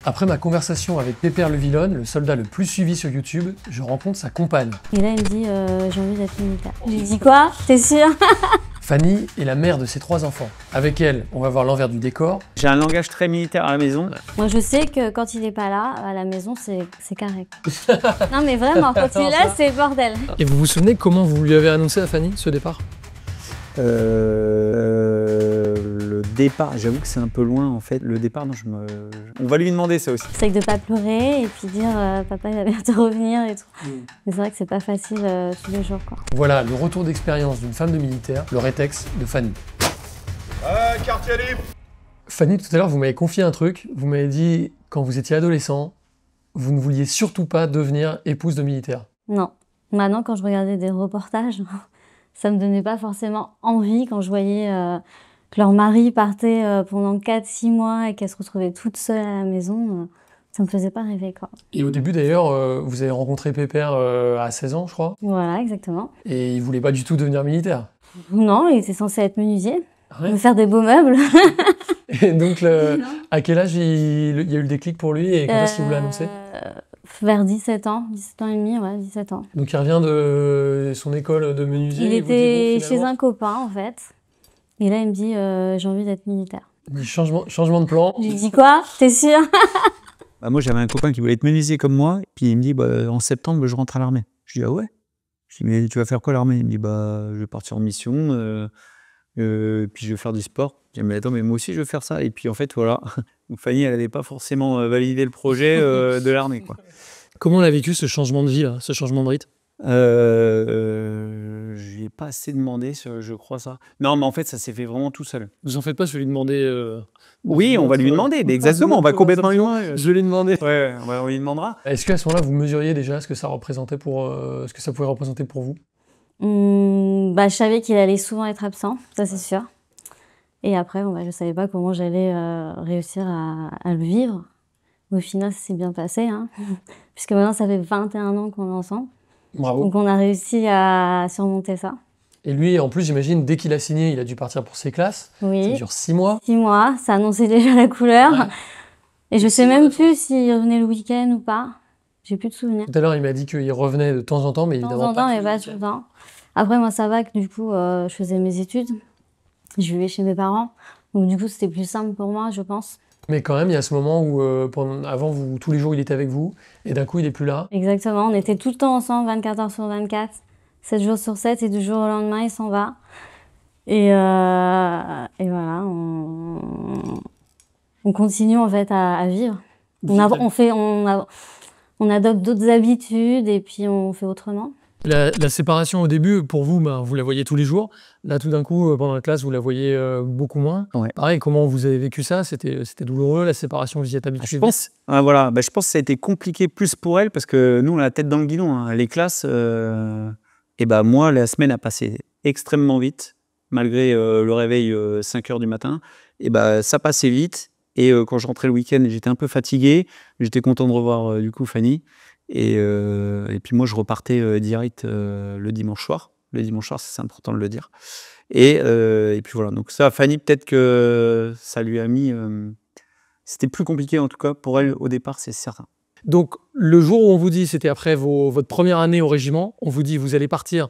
Après ma conversation avec Pépère le Villone, le soldat le plus suivi sur YouTube, je rencontre sa compagne. Et là, il me dit j'ai envie d'être militaire. Je lui dis quoi? T'es sûr? Fanny est la mère de ses 3 enfants. Avec elle, on va voir l'envers du décor. J'ai un langage très militaire à la maison. Moi, je sais que quand il est pas là, à la maison, c'est carré. Non, mais vraiment, quand il est là, c'est bordel. Et vous vous souvenez comment vous lui avez annoncé à Fanny ce départ? Le départ, j'avoue que c'est un peu loin en fait. Le départ, non, on va lui demander ça aussi. C'est que de pas pleurer et puis dire papa il va bientôt revenir et tout. Mais c'est vrai que c'est pas facile tous les jours quoi. Voilà le retour d'expérience d'une femme de militaire, le rétex de Fanny. Quartier libre. Fanny, tout à l'heure, vous m'avez confié un truc. Vous m'avez dit, quand vous étiez adolescent, vous ne vouliez surtout pas devenir épouse de militaire. Non. Maintenant, quand je regardais des reportages, ça me donnait pas forcément envie quand je voyais que leur mari partait pendant 4-6 mois et qu'elle se retrouvait toute seule à la maison. Ça me faisait pas rêver, quoi. Et au début, d'ailleurs, vous avez rencontré Pépère à 16 ans, je crois. Voilà, exactement. Et il voulait pas du tout devenir militaire. Non, il était censé être menuisier, Ouais. faire des beaux meubles. Et donc, à quel âge il y a eu le déclic pour lui et quand est-ce qu'il vous l'a annoncé? Vers 17 ans et demi, ouais, 17 ans. Donc il revient de son école de menuisier. Il et vous dit, était bon, chez finalement, un copain, en fait. Et là, il me dit j'ai envie d'être militaire. il dit, changement de plan. Je lui dis quoi? T'es sûr? Bah, moi, j'avais un copain qui voulait être menuisier comme moi, et puis il me dit en septembre, je rentre à l'armée. Je dis ah ouais. Je dis mais tu vas faire quoi à l'armée? Il me dit je vais partir en mission, puis je vais faire du sport. Je dis mais attends, mais moi aussi je veux faire ça. Et puis en fait voilà, donc Fanny, elle n'avait pas forcément validé le projet de l'armée quoi. Comment on a vécu ce changement de vie, là, ce changement de rythme? Je lui ai pas assez demandé, je crois ça. Non, mais en fait, ça s'est fait vraiment tout seul. Vous en faites pas, je vais lui demander. Oui, on va lui demander, mais exactement, on va complètement lui demander. Je vais lui demander. Ouais, on lui demandera. Est-ce qu'à ce moment-là, vous mesuriez déjà ce que ça représentait ce que ça pouvait représenter pour vous? Je savais qu'il allait souvent être absent, ça c'est sûr. Et après, je savais pas comment j'allais réussir à le vivre. Au final, ça s'est bien passé, hein. Puisque maintenant, ça fait 21 ans qu'on est ensemble. Bravo. Donc on a réussi à surmonter ça. Et lui, en plus, j'imagine, dès qu'il a signé, il a dû partir pour ses classes. Oui. Ça dure 6 mois. 6 mois, ça annonçait déjà la couleur. Ouais. Et je sais même plus s'il revenait le week-end ou pas. J'ai plus de souvenirs. Tout à l'heure, il m'a dit qu'il revenait de temps en temps, mais De temps évidemment en temps, mais tous pas les tout le week-ends. temps. Après, moi, ça va que du coup, je faisais mes études. Je vivais chez mes parents. Donc du coup, c'était plus simple pour moi, je pense. Mais quand même, il y a ce moment où, avant, tous les jours, il était avec vous, et d'un coup, il est plus là. Exactement, on était tout le temps ensemble, 24 heures sur 24, 7 jours sur 7, et du jour au lendemain, il s'en va. Et voilà, on continue en fait à vivre. On adopte d'autres habitudes, et puis on fait autrement. La séparation au début, pour vous, vous la voyez tous les jours. Là, tout d'un coup, pendant la classe, vous la voyez beaucoup moins. Ouais. Pareil, comment vous avez vécu ça? C'était douloureux, la séparation, vous y êtes habitué? Je pense que ça a été compliqué plus pour elle, parce que nous, on a la tête dans le guidon, hein. Les classes, moi, la semaine a passé extrêmement vite, malgré le réveil 5 h du matin. Ça passait vite. Et quand je rentrais le week-end, j'étais un peu fatigué. J'étais content de revoir du coup Fanny. Et puis moi, je repartais direct le dimanche soir. Le dimanche soir, c'est important de le dire. Et puis voilà, donc ça, Fanny, peut-être que ça lui a mis... C'était plus compliqué en tout cas pour elle au départ, c'est certain. Donc, le jour où on vous dit, c'était après votre première année au régiment, on vous dit, vous allez partir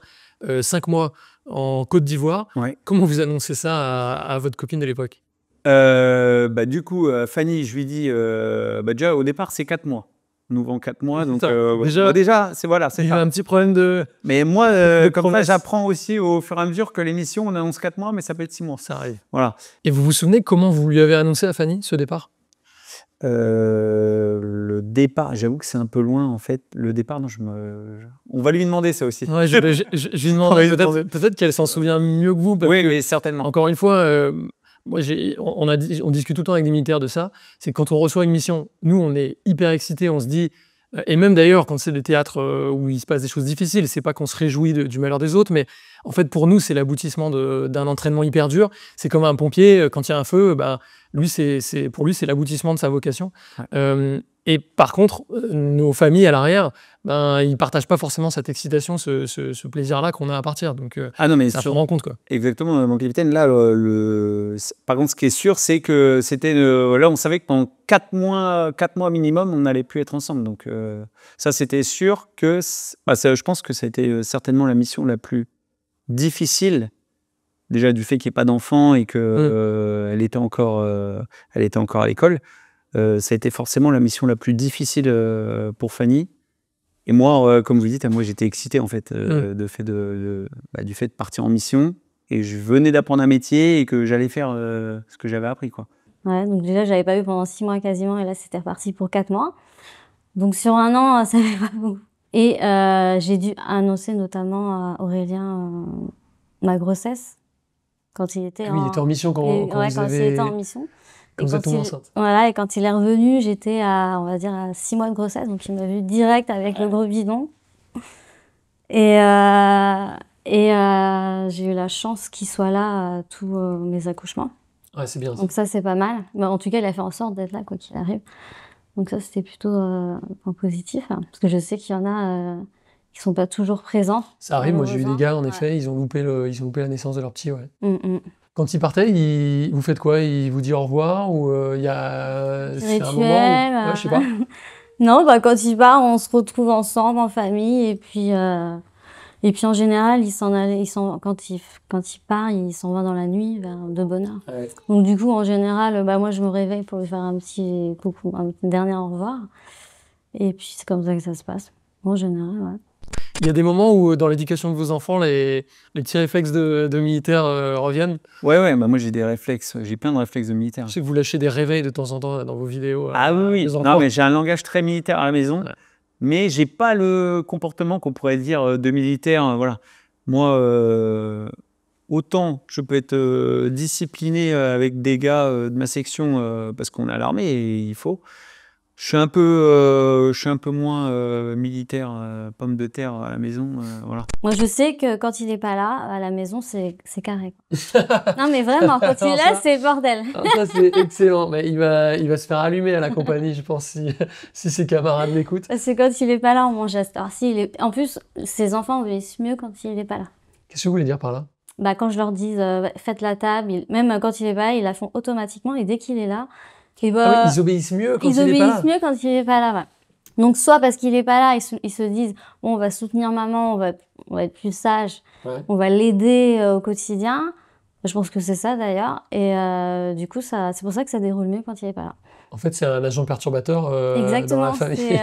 5 mois en Côte d'Ivoire. Ouais. Comment vous annoncez ça à votre copine de l'époque? Du coup, Fanny, je lui dis, déjà au départ, c'est 4 mois. Nous vend 4 mois, donc déjà, c'est voilà, c'est Il y ça. a un petit problème de... Mais moi, comme ça, promesse. j'apprends aussi au fur et à mesure que l'émission, on annonce 4 mois, mais ça peut être 6 mois. Ça arrive. Voilà. Et vous vous souvenez comment vous lui avez annoncé à Fanny ce départ? Le départ, j'avoue que c'est un peu loin en fait. Le départ, non, on va lui demander ça aussi. Ouais, je lui demanderai peut-être qu'elle s'en souvient mieux que vous. Parce Oui, que, mais certainement. encore une fois, moi, on discute tout le temps avec des militaires de ça. C'est que quand on reçoit une mission, nous, on est hyper excités, on se dit... Et même d'ailleurs, quand c'est le théâtre où il se passe des choses difficiles, c'est pas qu'on se réjouit du malheur des autres, mais en fait, pour nous, c'est l'aboutissement d'un entraînement hyper dur. C'est comme un pompier, quand il y a un feu, pour lui, c'est l'aboutissement de sa vocation. Ouais. Et par contre, nos familles à l'arrière, ben, ils partagent pas forcément cette excitation, ce plaisir-là qu'on a à partir. Donc, Ah non, mais ça prend en compte, quoi. Exactement, mon capitaine. Là, par contre, ce qui est sûr, c'est que c'était là, on savait que pendant 4 mois minimum, on n'allait plus être ensemble. Donc, ça, c'était sûr que. Je pense que ça a été certainement la mission la plus difficile. Déjà du fait qu'il n'y ait pas d'enfant et que elle était encore à l'école. Ça a été forcément la mission la plus difficile pour Fanny. Et moi, comme vous dites, moi j'étais excité en fait du fait de partir en mission. Et je venais d'apprendre un métier et que j'allais faire ce que j'avais appris, quoi. Ouais, donc déjà, j'avais pas vu pendant 6 mois quasiment, et là, c'était reparti pour 4 mois. Donc sur 1 an, ça fait pas beaucoup. Et j'ai dû annoncer notamment à Aurélien ma grossesse quand il était Oui, il était en mission quand il avez... était en mission. Quand vous êtes tombée enceinte. Voilà, et quand il est revenu, j'étais on va dire, à 6 mois de grossesse, donc il m'a vu direct avec le gros bidon. Et j'ai eu la chance qu'il soit là à tous mes accouchements. Ouais, c'est bien ça. Donc ça, c'est pas mal. Mais en tout cas, il a fait en sorte d'être là, quoi qu'il arrive. Donc ça, c'était plutôt un point positif, hein, parce que je sais qu'il y en a qui sont pas toujours présents. Ça arrive, moi j'ai eu des gars, en effet, ils ont loupé la naissance de leur petit, ouais. Quand ils partaient, vous faites quoi? Ils vous disent au revoir ou il y a c'est un moment où... Ouais, je sais pas. Non, quand ils partent, on se retrouve ensemble en famille, et puis en général, quand il part, il s'en va dans la nuit vers de bonne heure. Ouais. Donc du coup, en général, moi je me réveille pour lui faire un petit coucou, un dernier au revoir. Et puis c'est comme ça que ça se passe. En général, ouais. Il y a des moments où, dans l'éducation de vos enfants, les petits réflexes de militaires reviennent. Ouais, moi j'ai des réflexes, j'ai plein de réflexes de militaire. Je sais que vous lâchez des réveils de temps en temps dans vos vidéos. Ah oui. Non, mais j'ai un langage très militaire à la maison, mais j'ai pas le comportement qu'on pourrait dire de militaire. Voilà. Moi, autant je peux être discipliné avec des gars de ma section parce qu'on est à l'armée et il faut. Je suis un peu moins militaire, pomme de terre à la maison, voilà. Moi, je sais que quand il n'est pas là, à la maison, c'est carré. Non, mais vraiment, quand il est là, c'est bordel. Alors ça, c'est excellent. Mais il va se faire allumer à la compagnie, je pense, si ses camarades l'écoutent. Parce que quand il n'est pas là, on mange à cette heure-ci. En plus, ses enfants obéissent mieux quand il n'est pas là. Qu'est-ce que vous voulez dire par là? Quand je leur dis faites la table, même quand il n'est pas là, ils la font automatiquement. Et dès qu'il est là, oui, ils obéissent mieux quand il n'est pas là. Ils obéissent mieux quand il n'est pas là, ouais. Donc, soit parce qu'il n'est pas là, ils se disent bon, on va soutenir maman, on va être plus sage, on va l'aider au quotidien. Je pense que c'est ça d'ailleurs. Et du coup, c'est pour ça que ça déroule mieux quand il n'est pas là. En fait, c'est un agent perturbateur dans la famille.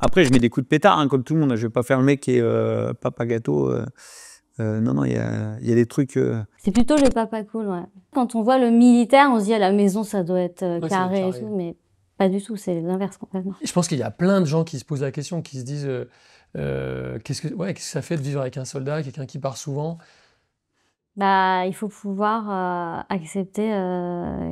Après, je mets des coups de pétard, hein, comme tout le monde. Je ne vais pas faire le mec qui est papa gâteau. Non, il y a des trucs... C'est plutôt le papa cool, ouais. Quand on voit le militaire, on se dit à la maison, ça doit être carré et tout, mais pas du tout, c'est l'inverse complètement. Je pense qu'il y a plein de gens qui se posent la question, qui se disent qu'est-ce que ça fait de vivre avec un soldat, quelqu'un qui part souvent? Il faut pouvoir accepter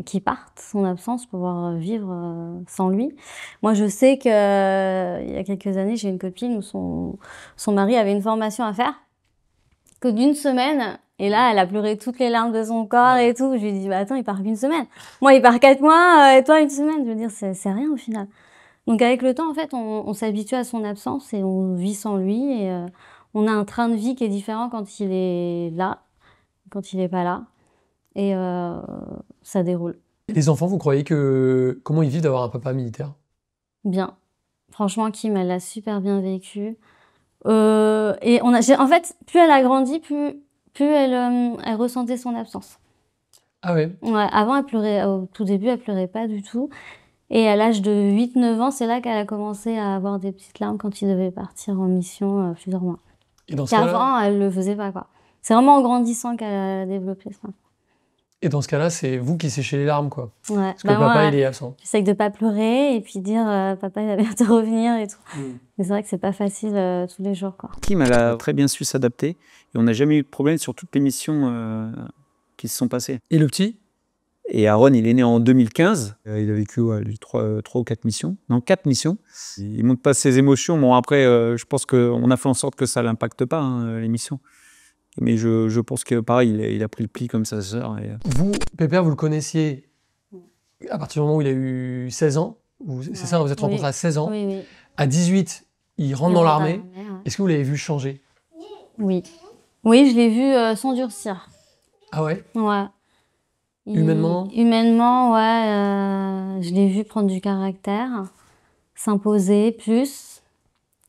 qu'il parte, son absence, pouvoir vivre sans lui. Moi, je sais qu'il y a quelques années, j'ai une copine où son mari avait une formation à faire, que d'1 semaine, et là, elle a pleuré toutes les larmes de son corps et tout. Je lui dis, attends, il part qu'1 semaine. Moi, il part 4 mois, et toi, 1 semaine. Je veux dire, c'est rien au final. Donc, avec le temps, en fait, on s'habitue à son absence et on vit sans lui. Et on a un train de vie qui est différent quand il est là, quand il n'est pas là. Et ça déroule. Et les enfants, vous croyez comment ils vivent d'avoir un papa militaire? Bien. Franchement, Kim, elle l'a super bien vécu. Et en fait, plus elle a grandi, plus elle ressentait son absence. Ah ouais? Ouais, avant, elle pleurait, au tout début, elle pleurait pas du tout. Et à l'âge de 8-9 ans, c'est là qu'elle a commencé à avoir des petites larmes quand il devait partir en mission plusieurs mois. Et dans ce Qu'avant, elle le faisait pas, quoi. C'est vraiment en grandissant qu'elle a développé ça. Et dans ce cas-là, c'est vous qui séchez les larmes, quoi. Ouais. Parce que papa, il est absent. J'essaie de pas pleurer et puis dire papa, il va bientôt revenir et tout. Mais c'est vrai que c'est pas facile tous les jours, quoi. Kim, elle a très bien su s'adapter et on n'a jamais eu de problème sur toutes les missions qui se sont passées. Et le petit? Et Aaron, il est né en 2015. Il a vécu 3 ou 4 missions. Non, 4 missions. Il ne montre pas ses émotions. Bon, après, je pense qu'on a fait en sorte que ça ne l'impacte pas, hein, les missions. Mais je pense que, pareil, il a pris le pli comme sa sœur. Vous, Pépère, vous le connaissiez à partir du moment où il a eu 16 ans, c'est ça, vous êtes rencontrés à 16 ans. Oui, oui. À 18, il rentre dans l'armée. Est-ce que vous l'avez vu changer? Oui. Oui, je l'ai vu s'endurcir. Ah ouais? Ouais. Humainement? Humainement, ouais. Je l'ai vu prendre du caractère, s'imposer plus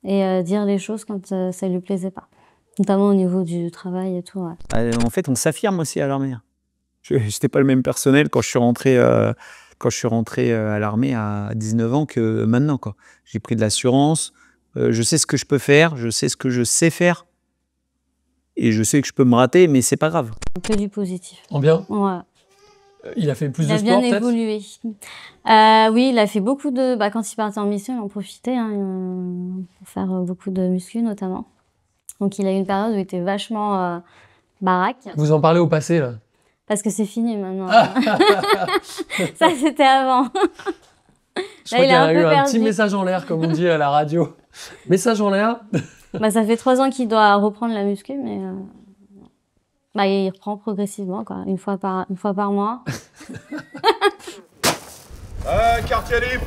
et dire les choses quand ça lui plaisait pas. Notamment au niveau du travail et tout, ouais. En fait, on s'affirme aussi à l'armée. Je n'étais pas le même personnel quand je suis rentré, à l'armée à 19 ans que maintenant, quoi. J'ai pris de l'assurance, je sais ce que je peux faire, je sais ce que je sais faire. Et je sais que je peux me rater, mais c'est pas grave. Que du positif. En bien? Ouais. Il a fait plus Il de a sport, bien peut-être? évolué. Oui, il a fait beaucoup de... quand il partait en mission, il en profitait pour faire beaucoup de muscu, notamment. Donc, il a eu une période où il était vachement baraque. Vous en parlez au passé, là? Parce que c'est fini, maintenant. Ça, c'était avant. Je crois qu'il y a eu un petit message en l'air, comme on dit à la radio. Message en l'air. Ça fait 3 ans qu'il doit reprendre la muscu, mais il reprend progressivement, quoi, une fois par mois. Quartier libre.